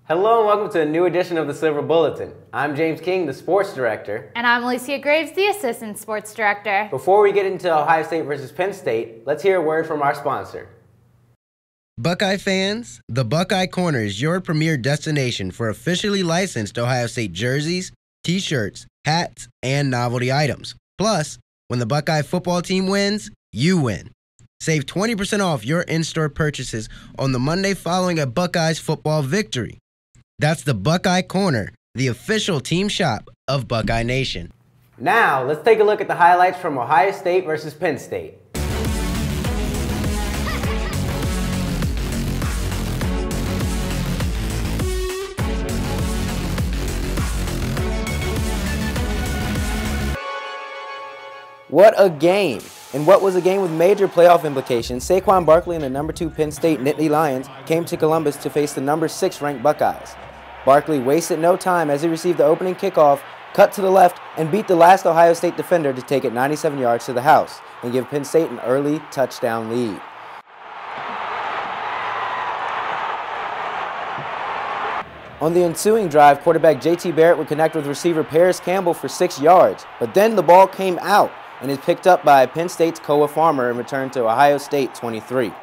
Hello and welcome to a new edition of the Silver Bulletin. I'm James King, the sports director. And I'm Alicia Graves, the assistant sports director. Before we get into Ohio State versus Penn State, let's hear a word from our sponsor. Buckeye fans, the Buckeye Corner is your premier destination for officially licensed Ohio State jerseys, t-shirts, hats, and novelty items. Plus, when the Buckeye football team wins, you win. Save 20% off your in-store purchases on the Monday following a Buckeyes football victory. That's the Buckeye Corner, the official team shop of Buckeye Nation. Now, let's take a look at the highlights from Ohio State versus Penn State. What a game! In what was a game with major playoff implications, Saquon Barkley and the number 2 Penn State Nittany Lions came to Columbus to face the number 6 ranked Buckeyes. Barkley wasted no time as he received the opening kickoff, cut to the left, and beat the last Ohio State defender to take it 97 yards to the house and give Penn State an early touchdown lead. On the ensuing drive, quarterback J.T. Barrett would connect with receiver Paris Campbell for 6 yards, but then the ball came out and is picked up by Penn State's Koa Farmer and returned to Ohio State 23.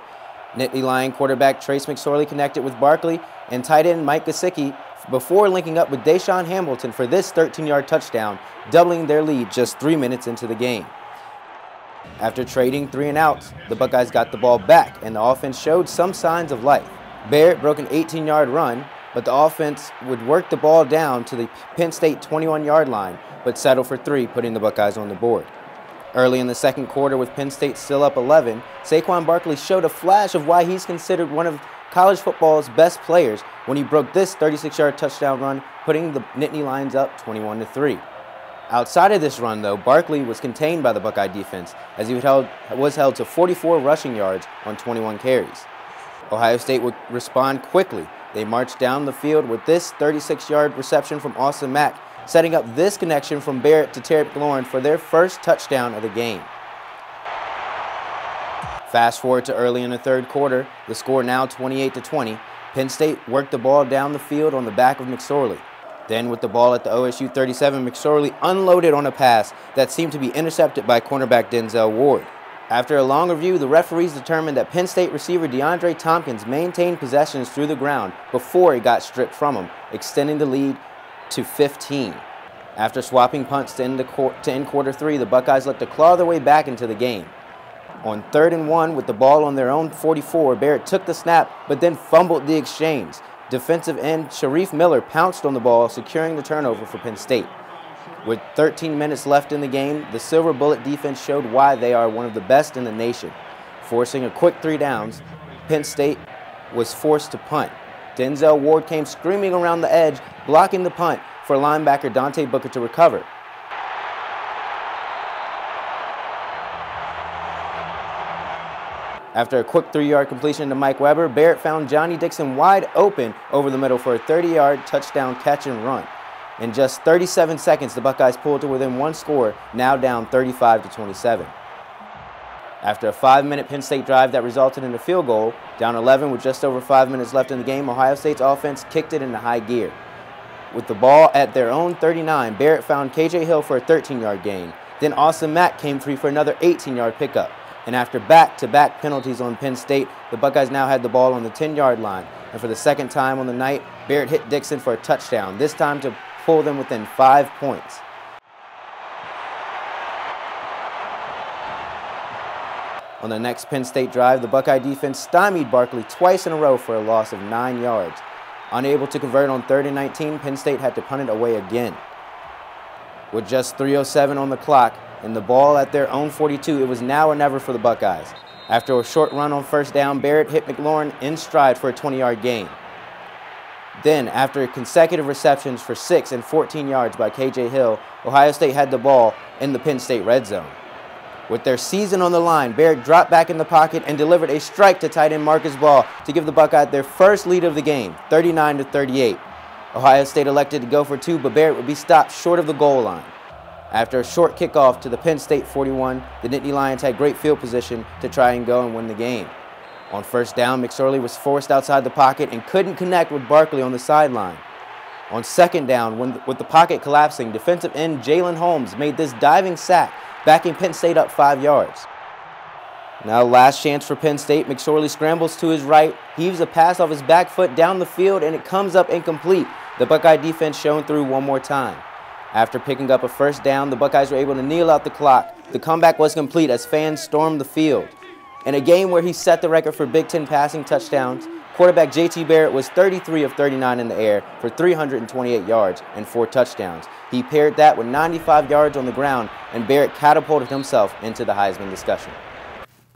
Nittany Lion quarterback Trace McSorley connected with Barkley and tight end Mike Gesicki before linking up with Deshaun Hamilton for this 13-yard touchdown, doubling their lead just 3 minutes into the game. After trading 3 and outs, the Buckeyes got the ball back and the offense showed some signs of life. Barrett broke an 18-yard run, but the offense would work the ball down to the Penn State 21-yard line, but settle for 3, putting the Buckeyes on the board. Early in the second quarter, with Penn State still up 11, Saquon Barkley showed a flash of why he's considered one of college football's best players when he broke this 36-yard touchdown run, putting the Nittany Lions up 21-3. Outside of this run, though, Barkley was contained by the Buckeye defense as he was held to 44 rushing yards on 21 carries. Ohio State would respond quickly. They marched down the field with this 36-yard reception from Austin Mack, setting up this connection from Barrett to Terry McLaurin for their first touchdown of the game. Fast forward to early in the third quarter, the score now 28-20. Penn State worked the ball down the field on the back of McSorley. Then with the ball at the OSU 37, McSorley unloaded on a pass that seemed to be intercepted by cornerback Denzel Ward. After a long review, the referees determined that Penn State receiver DeAndre Tompkins maintained possessions through the ground before it got stripped from him, extending the lead to 15. After swapping punts to end quarter 3, the Buckeyes looked to claw their way back into the game. On 3rd and 1, with the ball on their own 44, Barrett took the snap but then fumbled the exchange. Defensive end Sharif Miller pounced on the ball, securing the turnover for Penn State. With 13 minutes left in the game, the Silver Bullet defense showed why they are one of the best in the nation. Forcing a quick 3 downs, Penn State was forced to punt. Denzel Ward came screaming around the edge, blocking the punt for linebacker Dante Booker to recover. After a quick 3-yard completion to Mike Weber, Barrett found Johnny Dixon wide open over the middle for a 30-yard touchdown catch and run. In just 37 seconds, the Buckeyes pulled to within 1 score, now down 35-27. After a 5-minute Penn State drive that resulted in a field goal, down 11 with just over 5 minutes left in the game, Ohio State's offense kicked it into high gear. With the ball at their own 39, Barrett found KJ Hill for a 13-yard gain. Then Austin Mack came free for another 18-yard pickup. And after back-to-back penalties on Penn State, the Buckeyes now had the ball on the 10-yard line. And for the second time on the night, Barrett hit Dixon for a touchdown, this time to pull them within 5 points. On the next Penn State drive, the Buckeye defense stymied Barkley twice in a row for a loss of 9 yards. Unable to convert on 3rd and 19, Penn State had to punt it away again. With just 3:07 on the clock and the ball at their own 42, it was now or never for the Buckeyes. After a short run on 1st down, Barrett hit McLaurin in stride for a 20-yard gain. Then, after consecutive receptions for 6 and 14 yards by KJ Hill, Ohio State had the ball in the Penn State red zone. With their season on the line, Barrett dropped back in the pocket and delivered a strike to tight end Marcus Ball to give the Buckeyes their first lead of the game, 39-38. Ohio State elected to go for 2, but Barrett would be stopped short of the goal line. After a short kickoff to the Penn State 41, the Nittany Lions had great field position to try and go and win the game. On first down, McSorley was forced outside the pocket and couldn't connect with Barkley on the sideline. On second down, with the pocket collapsing, defensive end Jalen Holmes made this diving sack, backing Penn State up 5 yards. Now last chance for Penn State. McSorley scrambles to his right, heaves a pass off his back foot down the field, and it comes up incomplete. The Buckeye defense showing through one more time. After picking up a first down, the Buckeyes were able to kneel out the clock. The comeback was complete as fans stormed the field. In a game where he set the record for Big Ten passing touchdowns, quarterback JT Barrett was 33 of 39 in the air for 328 yards and 4 touchdowns. He paired that with 95 yards on the ground, and Barrett catapulted himself into the Heisman discussion.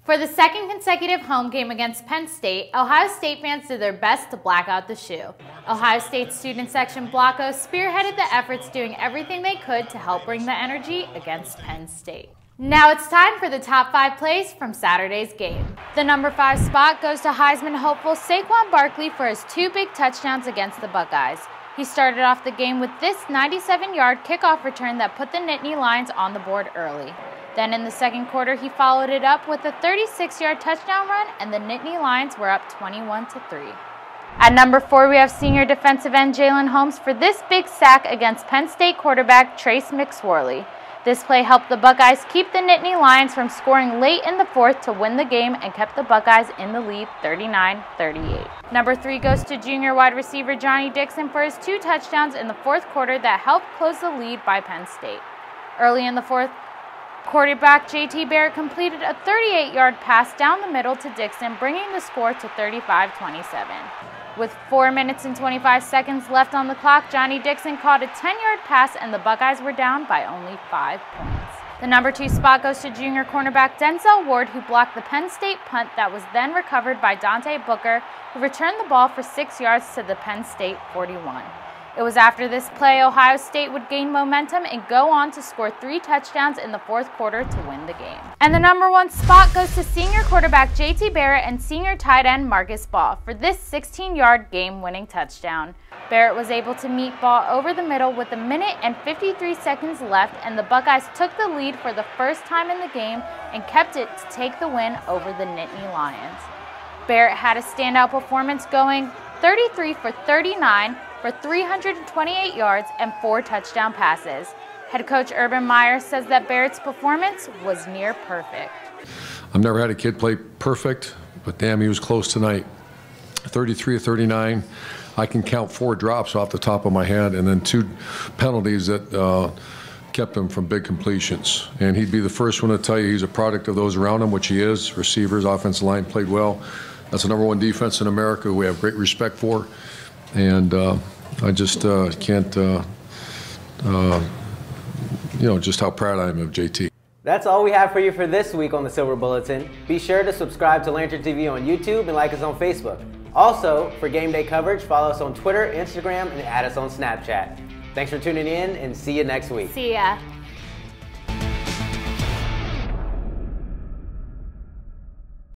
For the second consecutive home game against Penn State, Ohio State fans did their best to black out the shoe. Ohio State student section Blocko spearheaded the efforts, doing everything they could to help bring the energy against Penn State. Now it's time for the top 5 plays from Saturday's game. The number 5 spot goes to Heisman hopeful Saquon Barkley for his 2 big touchdowns against the Buckeyes. He started off the game with this 97-yard kickoff return that put the Nittany Lions on the board early. Then in the second quarter, he followed it up with a 36-yard touchdown run, and the Nittany Lions were up 21-3. At number 4, we have senior defensive end Jalen Holmes for this big sack against Penn State quarterback Trace McSorley. This play helped the Buckeyes keep the Nittany Lions from scoring late in the fourth to win the game and kept the Buckeyes in the lead 39-38. Number 3 goes to junior wide receiver Johnny Dixon for his 2 touchdowns in the fourth quarter that helped close the lead by Penn State. Early in the fourth, quarterback JT Barrett completed a 38-yard pass down the middle to Dixon, bringing the score to 35-27. With 4 minutes and 25 seconds left on the clock, Johnny Dixon caught a 10-yard pass and the Buckeyes were down by only 5 points. The number 2 spot goes to junior cornerback Denzel Ward, who blocked the Penn State punt that was then recovered by Dante Booker, who returned the ball for 6 yards to the Penn State 41. It was after this play Ohio State would gain momentum and go on to score 3 touchdowns in the fourth quarter to win the game. And the number 1 spot goes to senior quarterback JT Barrett and senior tight end Marcus Ball for this 16-yard game-winning touchdown. Barrett was able to meet Ball over the middle with 1 minute and 53 seconds left, and the Buckeyes took the lead for the first time in the game and kept it to take the win over the Nittany Lions. Barrett had a standout performance, going 33 for 39 for 328 yards and 4 touchdown passes. Head coach Urban Meyer says that Barrett's performance was near perfect. I've never had a kid play perfect, but damn, he was close tonight. 33 of 39. I can count 4 drops off the top of my head, and then 2 penalties that kept him from big completions. And he'd be the first one to tell you he's a product of those around him, which he is. Receivers, offensive line played well. That's the number 1 defense in America we have great respect for. And I just can't, just how proud I am of JT. That's all we have for you for this week on the Silver Bulletin. Be sure to subscribe to Lantern TV on YouTube and like us on Facebook. Also, for game day coverage, follow us on Twitter, Instagram, and add us on Snapchat. Thanks for tuning in, and see you next week. See ya.